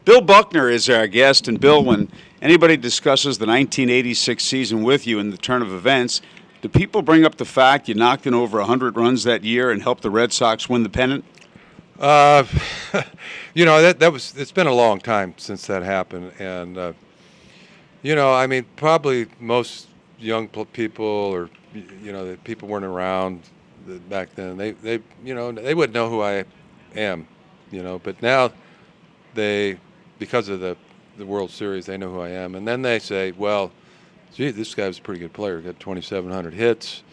Bill Buckner is our guest, and Bill, when anybody discusses the 1986 season with you in the turn of events, do people bring up the fact you knocked in over 100 runs that year and helped the Red Sox win the pennant? Uh, it's been a long time since that happened, and I mean, probably most young people or that people weren't around back then. They wouldn't know who I am, but now they, because of the World Series, they know who I am, and then they say, well, gee, this guy was a pretty good player. Got 2,700 hits.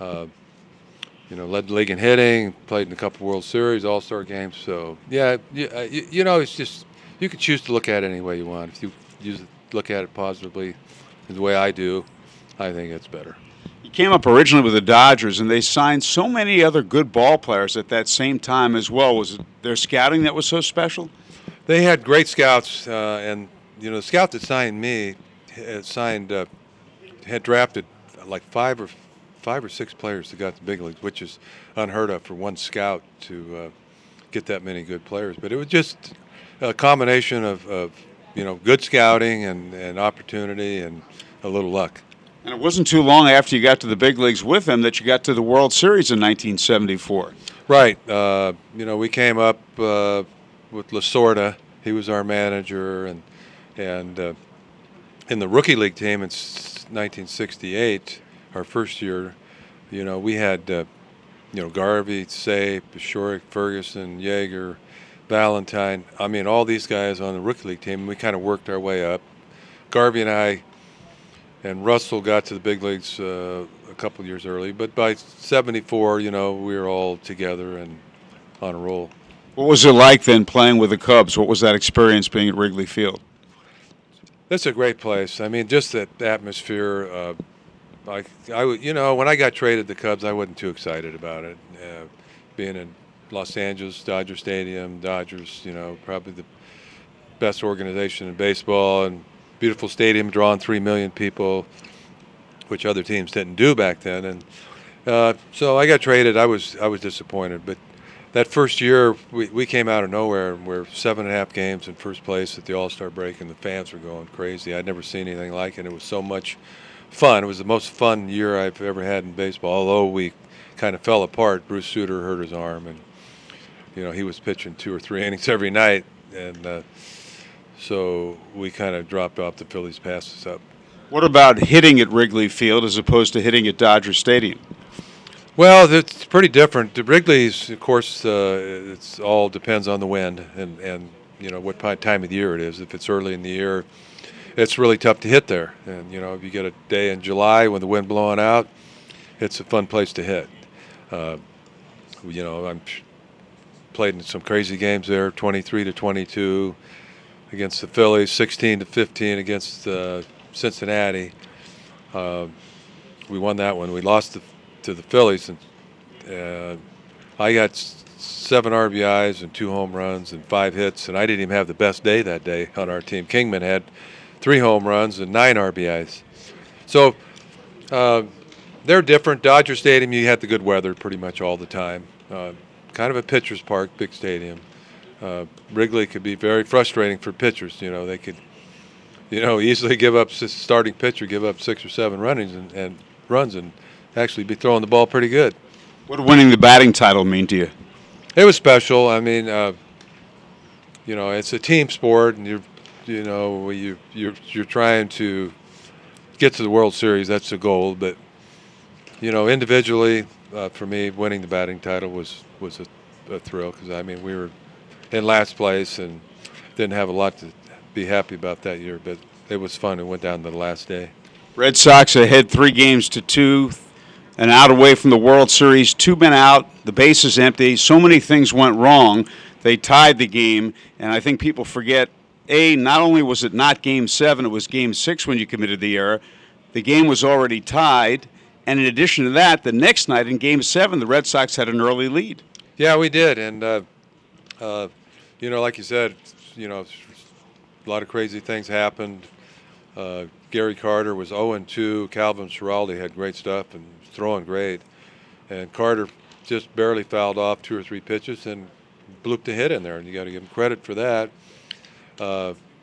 Uh, led the league in hitting, played in a couple World Series, All-Star games. So, yeah, it's just you can choose to look at it any way you want. If you look at it positively, the way I do, I think it's better. You came up originally with the Dodgers, and they signed so many other good ball players at that same time as well. Was it their scouting that was so special? They had great scouts, and the scout that signed me had drafted like five or six players that got the big leagues, which is unheard of for one scout to get that many good players. But it was just a combination of good scouting and opportunity and a little luck. And it wasn't too long after you got to the big leagues with him that you got to the World Series in 1974. Right. We came up with Lasorda. He was our manager, and in the rookie league team in 1968, our first year, we had Garvey, Sape, Bashoric, Ferguson, Yeager, Valentine. I mean, all these guys on the rookie league team. We kind of worked our way up. Garvey and I and Russell got to the big leagues a couple years early, but by 74, we were all together and on a roll. What was it like then playing with the Cubs? What was that experience being at Wrigley Field? That's a great place. I mean, just that atmosphere. When I got traded to the Cubs, I wasn't too excited about it. Being in Los Angeles, Dodger Stadium, Dodgers, probably the best organization in baseball, and beautiful stadium drawing 3 million people, which other teams didn't do back then. And so I got traded. I was disappointed, but that first year we came out of nowhere, and we're 7.5 games in first place at the All-Star break, and the fans were going crazy. I'd never seen anything like it. It was so much fun. It was the most fun year I've ever had in baseball, although we kind of fell apart. Bruce Sutter hurt his arm, and he was pitching 2 or 3 innings every night, and so we kind of dropped off. The Phillies passed us up. What about hitting at Wrigley Field as opposed to hitting at Dodger Stadium? Well, it's pretty different. The Wrigley's, of course, it's all depends on the wind and what time of the year it is. If it's early in the year, it's really tough to hit there. And if you get a day in July when the wind blowing out, it's a fun place to hit. I'm played in some crazy games there, 23-22 against the Phillies, 16-15 against Cincinnati. We won that one. We lost to the Phillies, and I got 7 RBIs and 2 home runs and 5 hits, and I didn't even have the best day that day on our team. Kingman had 3 home runs and 9 RBIs. So they're different. Dodger Stadium, you had the good weather pretty much all the time. Kind of a pitcher's park, big stadium. Wrigley could be very frustrating for pitchers. They could, easily give up starting pitcher, give up 6 or 7 runs and actually be throwing the ball pretty good. What did winning the batting title mean to you? It was special. I mean, it's a team sport, and you're trying to get to the World Series. That's the goal. But individually, for me, winning the batting title was a thrill, because we were in last place and didn't have a lot to be happy about that year. But it was fun. It went down to the last day. Red Sox ahead 3-2, and out away from the World Series. 2 men out, the base is empty. So many things went wrong. They tied the game, and I think people forget, not only was it not Game 7, it was Game 6 when you committed the error. The game was already tied, and in addition to that, the next night in Game 7, the Red Sox had an early lead. Yeah, we did, and like you said, a lot of crazy things happened. Gary Carter was 0-2. Calvin Schiraldi had great stuff and was throwing great. And Carter just barely fouled off 2 or 3 pitches and blooped a hit in there, and you got to give him credit for that.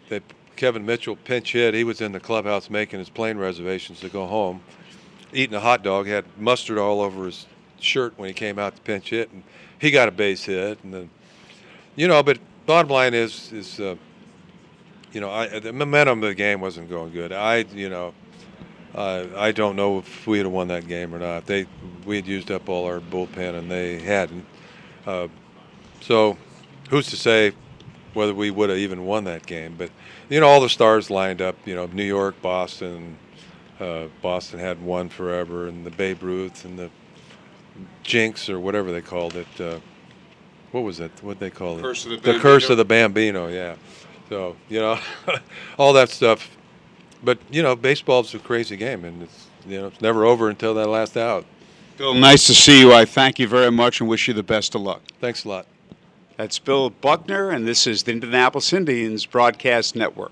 That Kevin Mitchell pinch hit. He was in the clubhouse making his plane reservations to go home, eating a hot dog, had mustard all over his shirt when he came out to pinch hit, and he got a base hit. And then, but bottom line is the momentum of the game wasn't going good. I don't know if we had won that game or not. We had used up all our bullpen and they hadn't. So who's to say whether we would have even won that game? But all the stars lined up. New York, Boston. Boston had won forever, and the Babe Ruth and the Jinx or whatever they called it. What was it? What they called it? Curse of the The Curse of the Bambino. Yeah. So all that stuff. But baseball's a crazy game, and it's never over until that last out. Bill, nice to see you. I thank you very much and wish you the best of luck. Thanks a lot. That's Bill Buckner, and this is the Indianapolis Indians Broadcast Network.